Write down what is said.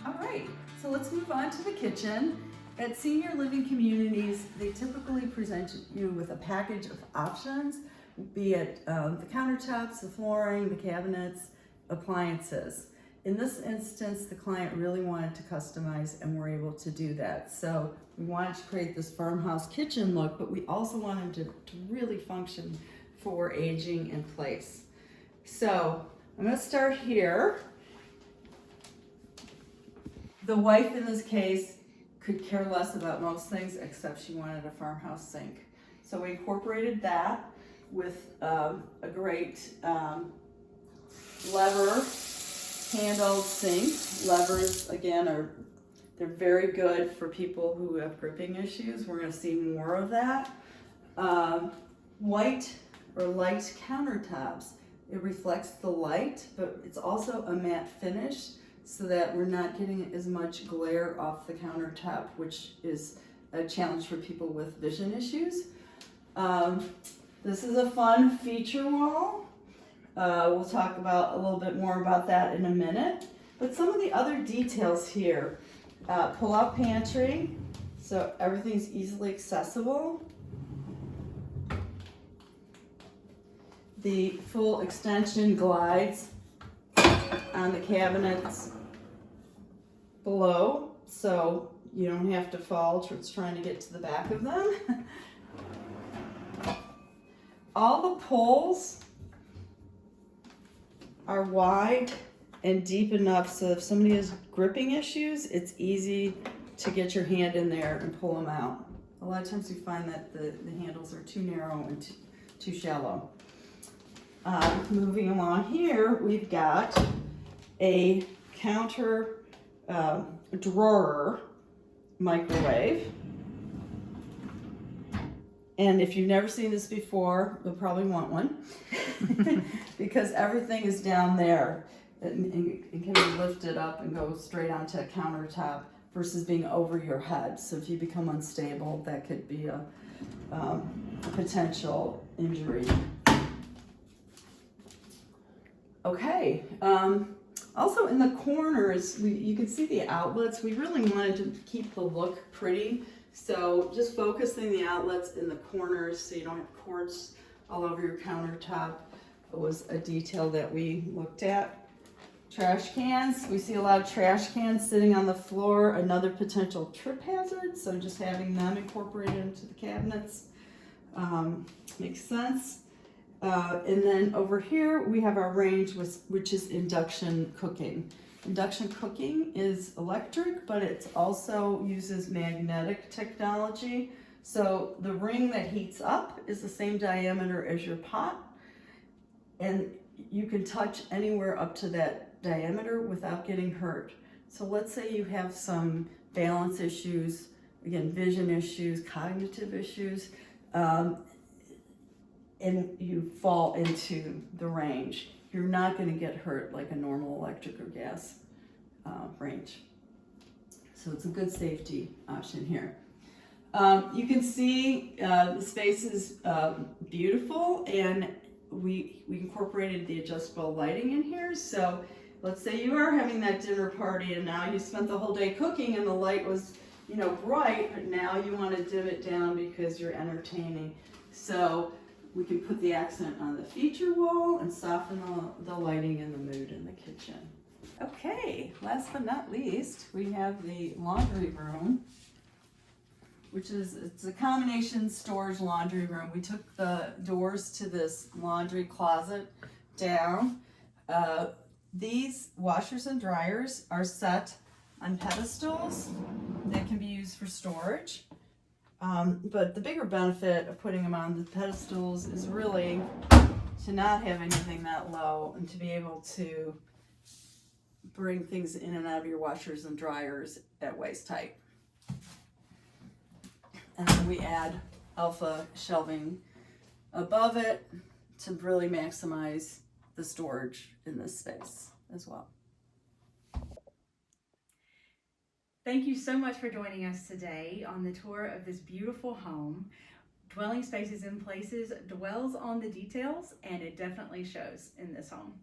All right, so let's move on to the kitchen. At senior living communities, they typically present you with a package of options, be it the countertops, the flooring, the cabinets, appliances. In this instance, the client really wanted to customize and we're able to do that. So we wanted to create this farmhouse kitchen look, but we also wanted to really function for aging in place. So I'm gonna start here. The wife in this case could care less about most things except she wanted a farmhouse sink. So we incorporated that with a great lever handled sink. Levers, again, they're very good for people who have gripping issues. We're gonna see more of that. White or light countertops. It reflects the light, but it's also a matte finish so that we're not getting as much glare off the countertop, which is a challenge for people with vision issues. This is a fun feature wall. We'll talk about a little bit more about that in a minute. But some of the other details here, pull-out pantry, so everything's easily accessible. The full extension glides on the cabinets below, so you don't have to fall trying to get to the back of them. All the poles are wide and deep enough so if somebody has gripping issues, it's easy to get your hand in there and pull them out. A lot of times we find that the handles are too narrow and too shallow. Moving along here, we've got a counter drawer microwave. And if you've never seen this before, you'll probably want one because everything is down there and it can be lifted up and go straight onto a countertop versus being over your head. So if you become unstable, that could be a potential injury. Okay, also in the corners, you can see the outlets. We really wanted to keep the look pretty. So just focusing the outlets in the corners so you don't have cords all over your countertop was a detail that we looked at. Trash cans, we see a lot of trash cans sitting on the floor, another potential trip hazard. So just having them incorporated into the cabinets makes sense. And then over here we have our range which is induction cooking. Induction cooking is electric, but it also uses magnetic technology. So the ring that heats up is the same diameter as your pot, and you can touch anywhere up to that diameter without getting hurt. So let's say you have some balance issues, again, vision issues, cognitive issues, and you fall into the range. You're not going to get hurt like a normal electric or gas range. So it's a good safety option here. You can see the space is beautiful, and we incorporated the adjustable lighting in here. So let's say you are having that dinner party and now you spent the whole day cooking and the light was, bright, but now you want to dim it down because you're entertaining. So we can put the accent on the feature wall and soften the lighting and the mood in the kitchen. Okay, last but not least, we have the laundry room, it's a combination storage laundry room. We took the doors to this laundry closet down. These washers and dryers are set on pedestals that can be used for storage. But the bigger benefit of putting them on the pedestals is really to not have anything that low and to be able to bring things in and out of your washers and dryers at waist height. And then we add alpha shelving above it to really maximize the storage in this space as well. Thank you so much for joining us today on the tour of this beautiful home. Dwelling Spaces in Places dwells on the details, and it definitely shows in this home.